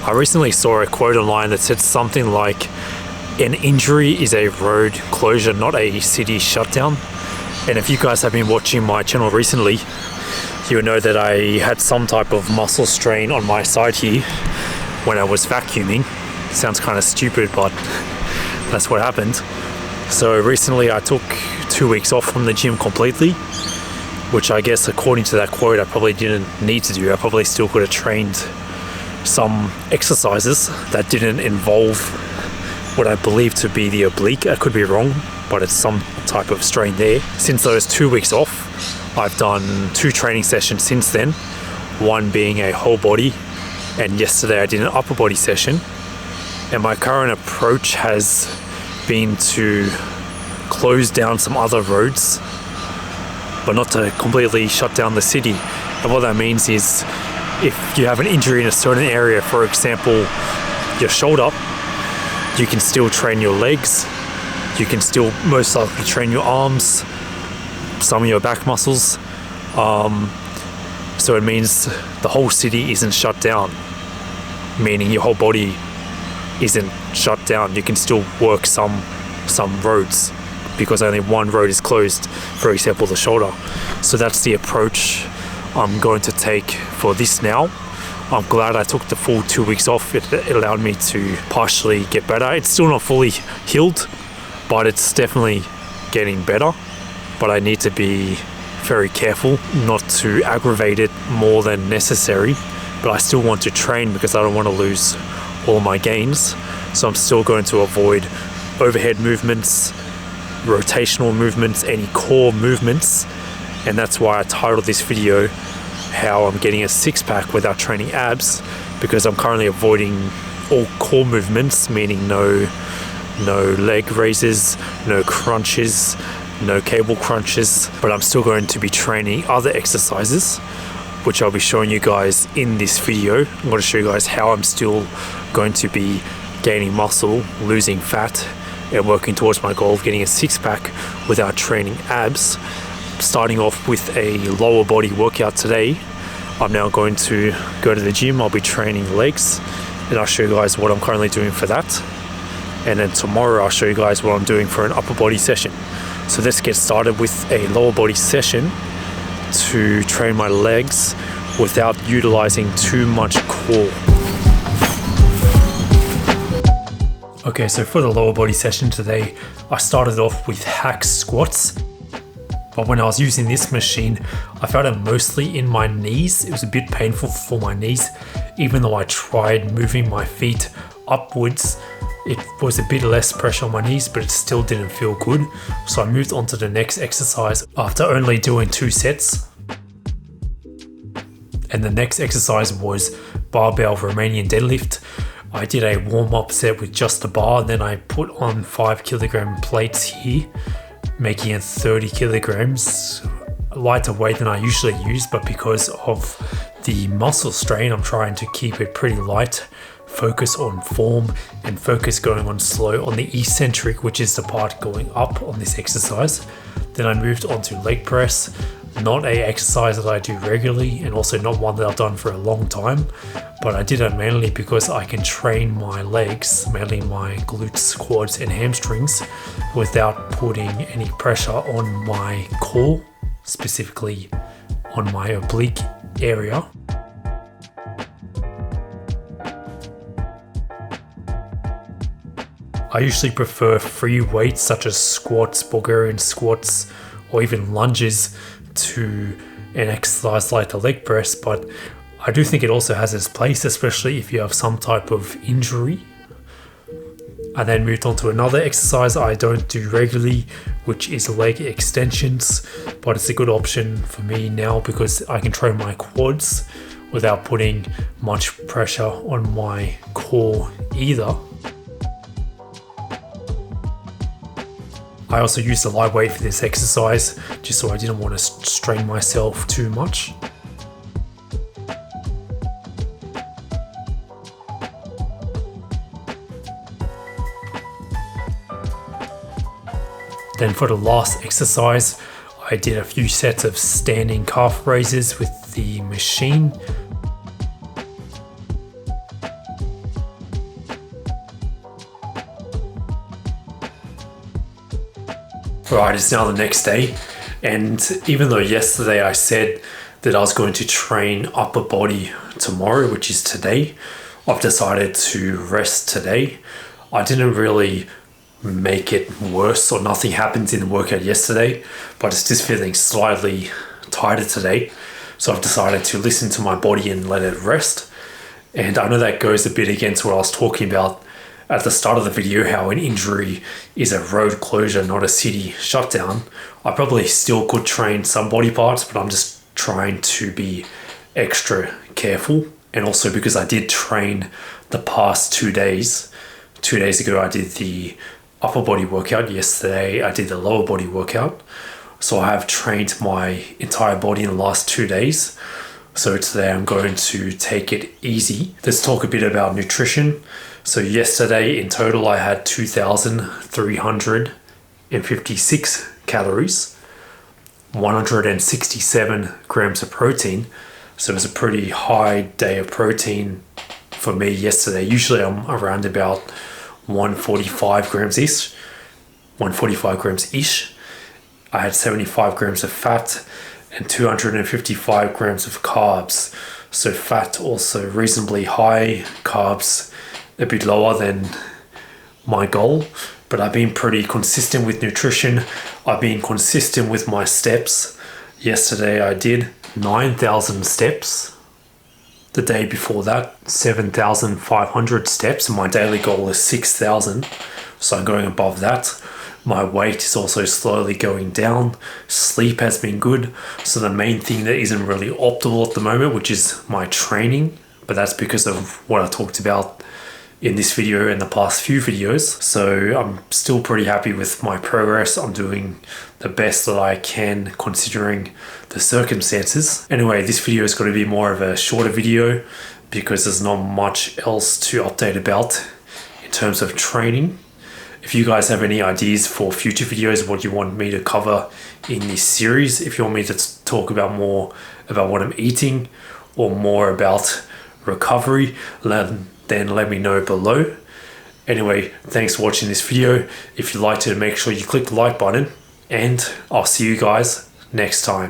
I recently saw a quote online that said something like, an injury is a road closure, not a city shutdown. And if you guys have been watching my channel recently, you know that I had some type of muscle strain on my side here when I was vacuuming. Sounds kind of stupid, but that's what happened. So recently I took 2 weeks off from the gym completely, which I guess according to that quote I probably didn't need to do. I probably still could have trained some exercises that didn't involve what I believe to be the oblique. I could be wrong, but it's some type of strain there. Since those 2 weeks off, I've done 2 training sessions since then, one being a whole body, and yesterday I did an upper body session. And my current approach has been to close down some other roads, but not to completely shut down the city. And what that means is, if you have an injury in a certain area, for example, your shoulder, you can still train your legs, you can still most likely train your arms, some of your back muscles. So it means the whole city isn't shut down, meaning your whole body isn't shut down. You can still work some roads because only one road is closed, for example the shoulder. So that's the approach I'm going to take for this now. I'm glad I took the full 2 weeks off. It allowed me to partially get better. It's still not fully healed, but it's definitely getting better. But I need to be very careful not to aggravate it more than necessary. But I still want to train because I don't want to lose all my gains. So I'm still going to avoid overhead movements, rotational movements, any core movements. And that's why I titled this video how I'm getting a six-pack without training abs, because I'm currently avoiding all core movements, meaning no leg raises, no crunches, no cable crunches, but I'm still going to be training other exercises, which I'll be showing you guys in this video. I'm going to show you guys how I'm still going to be gaining muscle, losing fat, and working towards my goal of getting a six-pack without training abs. Starting off with a lower body workout today. I'm now going to go to the gym. I'll be training legs, and I'll show you guys what I'm currently doing for that. And then tomorrow I'll show you guys what I'm doing for an upper body session. So let's get started with a lower body session to train my legs without utilizing too much core. Okay, so for the lower body session today, I started off with hack squats. But when I was using this machine, I felt it mostly in my knees. It was a bit painful for my knees. Even though I tried moving my feet upwards, it was a bit less pressure on my knees, but it still didn't feel good. So I moved on to the next exercise after only doing 2 sets. And the next exercise was barbell Romanian deadlift. I did a warm-up set with just the bar, and then I put on 5 kilogram plates here, making it 30 kilograms, lighter weight than I usually use, but because of the muscle strain, I'm trying to keep it pretty light, focus on form, and focus going on slow on the eccentric, which is the part going up on this exercise. Then I moved on to leg press, not a exercise that I do regularly, and also not one that I've done for a long time, but I did it mainly because I can train my legs, mainly my glutes, quads, and hamstrings, without putting any pressure on my core, specifically on my oblique area. I usually prefer free weights such as squats, Bulgarian squats, or even lunges to an exercise like the leg press, but I do think it also has its place, especially if you have some type of injury. I then moved on to another exercise I don't do regularly, which is leg extensions, but it's a good option for me now because I can train my quads without putting much pressure on my core either. I also used a light weight for this exercise, just so I didn't want to strain myself too much. Then for the last exercise, I did a few sets of standing calf raises with the machine. Right, it's now the next day, and even though yesterday I said that I was going to train upper body tomorrow, which is today, I've decided to rest today. I didn't really make it worse, or nothing happened in the workout yesterday, but it's just feeling slightly tighter today. So I've decided to listen to my body and let it rest. And I know that goes a bit against what I was talking about at the start of the video, how an injury is a road closure, not a city shutdown. I probably still could train some body parts, but I'm just trying to be extra careful. And also because I did train the past 2 days. 2 days ago I did the upper body workout. Yesterday I did the lower body workout. So I have trained my entire body in the last 2 days. So today I'm going to take it easy. Let's talk a bit about nutrition. So yesterday in total I had 2,356 calories, 167 grams of protein. So it was a pretty high day of protein for me yesterday. Usually I'm around about 145 grams ish. I had 75 grams of fat and 255 grams of carbs. So fat also reasonably high, carbs a bit lower than my goal. But I've been pretty consistent with nutrition. I've been consistent with my steps. Yesterday I did 9,000 steps. The day before that, 7,500 steps. And my daily goal is 6,000. So I'm going above that. My weight is also slowly going down. Sleep has been good. So the main thing that isn't really optimal at the moment, which is my training, but that's because of what I talked about in this video and the past few videos. So I'm still pretty happy with my progress. I'm doing the best that I can considering the circumstances. Anyway, this video is going to be more of a shorter video because there's not much else to update about in terms of training. If you guys have any ideas for future videos, what you want me to cover in this series, if you want me to talk about more about what I'm eating or more about recovery, then let me know below. Anyway, thanks for watching this video. If you liked it, make sure you click the like button, and I'll see you guys next time.